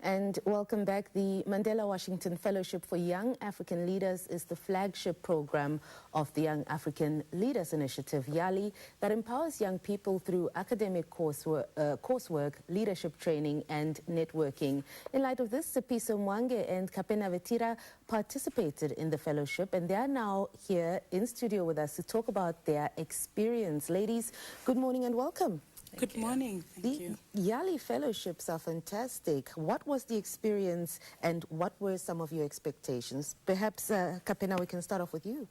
And welcome back. The Mandela Washington Fellowship for Young African Leaders is the flagship program of the Young African Leaders Initiative, YALI, that empowers young people through academic coursework, leadership training and networking. In light of this, Sepiso, Mwange and Kapena Vetira participated in the fellowship, and they are now here in studio with us to talk about their experience. Ladies, good morning and welcome. Good morning. Thank you. YALI fellowships are fantastic. What was the experience and what were some of your expectations? Perhaps, Kapena, we can start off with you.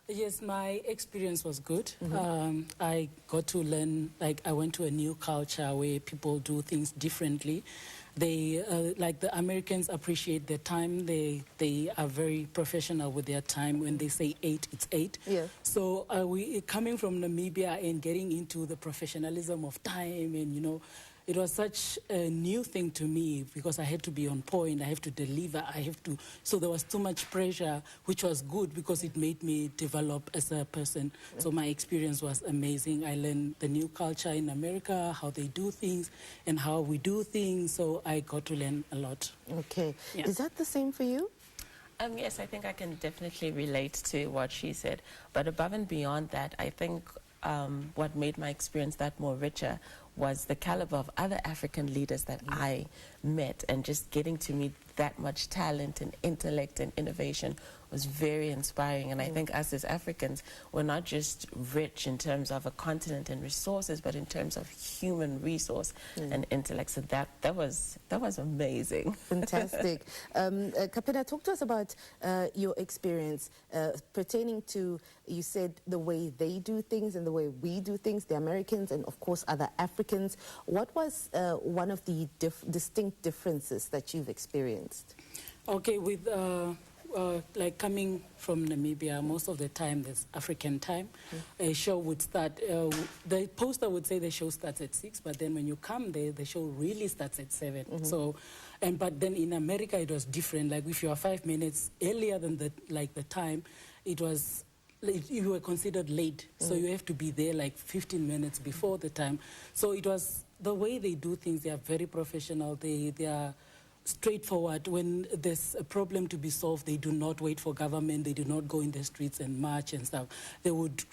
Yes, my experience was good. I got to learn, I went to a new culture where people do things differently. They, like the Americans, appreciate their time. They are very professional with their time. When they say 8, it's 8. Yeah. So we coming from Namibia and getting into the professionalism of time, and, you know, it was such a new thing to me because I had to be on point, I have to deliver, so there was too much pressure, which was good because it made me develop as a person. So my experience was amazing. I learned the new culture in America, how they do things and how we do things, so I got to learn a lot. Okay. Yeah. Is that the same for you? Yes, I think I can definitely relate to what she said. But above and beyond that, I think what made my experience that more richer was the caliber of other African leaders that I met, and just getting to meet that much talent and intellect and innovation was very inspiring. And I think us as Africans, we're not just rich in terms of a continent and resources, but in terms of human resource and intellect. So that was amazing. Fantastic. Kapena, talk to us about your experience pertaining to, you said, the way they do things and the way we do things, the Americans and of course other Africans. What was one of the distinct differences that you've experienced? Okay, with like coming from Namibia, most of the time there's African time. A show would start, the poster would say the show starts at 6, but then when you come there, the show really starts at 7. So, but then in America it was different. Like if you are 5 minutes earlier than the time, it was, you were considered late. So you have to be there like 15 minutes before the time. So it was the way they do things. They are very professional. They are straightforward. When there's a problem to be solved, they do not wait for government. They do not go in the streets and march and stuff. They would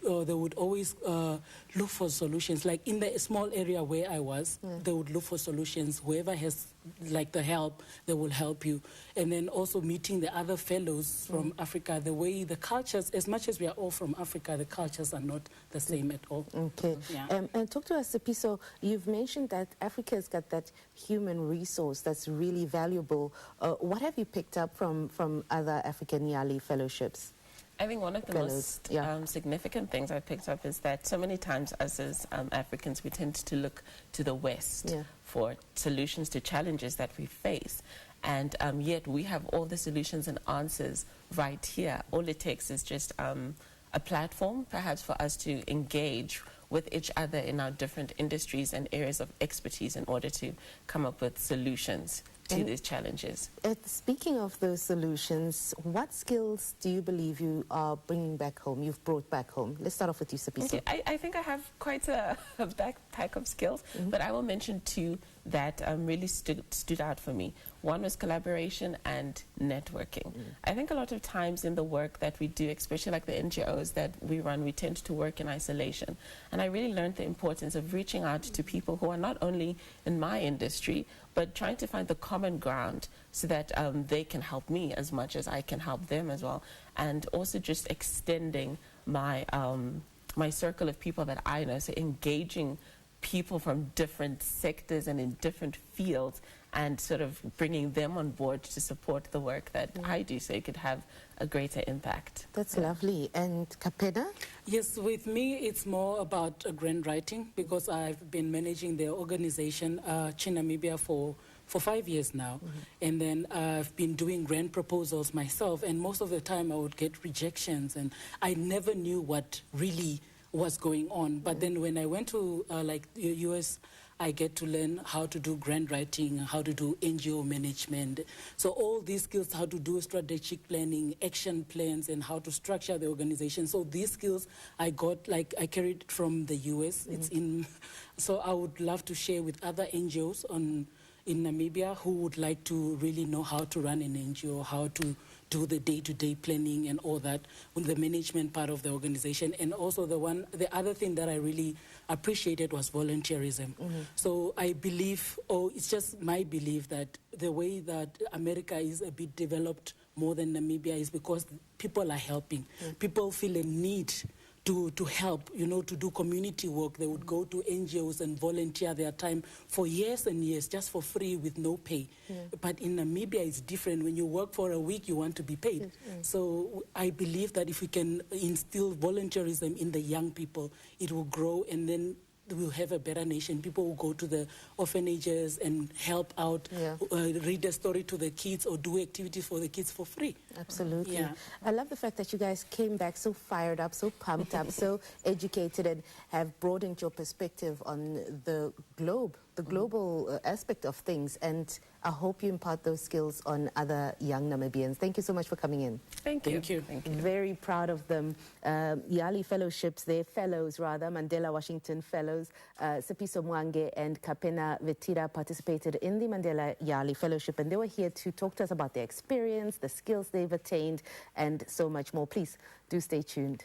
always look for solutions. Like in the small area where I was, they would look for solutions. Whoever has like the help, they will help you. And then also meeting the other fellows from Africa, the way the cultures, as much as we are all from Africa, the cultures are not the same at all. Okay. Yeah. And talk to us, Sepiso. You've mentioned that Africa's got that human resource that's really valuable. What have you picked up from other African YALI fellowships? I think one of the most significant things I picked up is that so many times us as Africans, we tend to look to the West for solutions to challenges that we face. And yet we have all the solutions and answers right here. All it takes is just a platform, perhaps, for us to engage with each other in our different industries and areas of expertise in order to come up with solutions to these challenges. Speaking of those solutions, what skills do you believe you are bringing back home, you've brought back home? Let's start off with you, Sepiso. Okay, I think I have quite a backpack of skills, but I will mention 2 that really stood out for me. One was collaboration and networking. I think a lot of times in the work that we do, especially like the NGOs that we run, we tend to work in isolation. And I really learned the importance of reaching out to people who are not only in my industry, but trying to find the common ground so that they can help me as much as I can help them as well. And also just extending my, my circle of people that I know, so engaging people from different sectors and in different fields and sort of bringing them on board to support the work that I do so it could have a greater impact. That's lovely. And Kapena? Yes, with me it's more about grant writing because I've been managing the organization Namibia for 5 years now. And then I've been doing grant proposals myself, and most of the time I would get rejections and I never knew what really was going on. But then when I went to like the US, I get to learn how to do grant writing, how to do NGO management. So all these skills, how to do strategic planning, action plans, and how to structure the organization. So these skills I got, like I carried it from the US. It's in, so I would love to share with other NGOs on in Namibia who would like to really know how to run an NGO, how to do the day-to-day planning and all that, the management part of the organization. And also the other thing that I really appreciated was volunteerism. So I believe, or it's just my belief, that the way that America is a bit developed more than Namibia is because people are helping. People feel a need to help, you know, to do community work. They would go to NGOs and volunteer their time for years and years, just for free with no pay. But in Namibia, it's different. When you work for a week, you want to be paid. So I believe that if we can instill volunteerism in the young people, it will grow, and then we'll have a better nation. People will go to the orphanages and help out, read a story to the kids or do activities for the kids for free. Absolutely. Yeah. I love the fact that you guys came back so fired up, so pumped up, so educated, and have broadened your perspective on the globe, the global aspect of things. And I hope you impart those skills on other young Namibians. Thank you so much for coming in. Thank you. Thank you. Very proud of them. Yali Fellowships, they're fellows rather, Mandela Washington Fellows. Sepiso, Mwange and Kapena Vetira participated in the Mandela Yali Fellowship, and they were here to talk to us about their experience, the skills they've attained, and so much more. Please do stay tuned.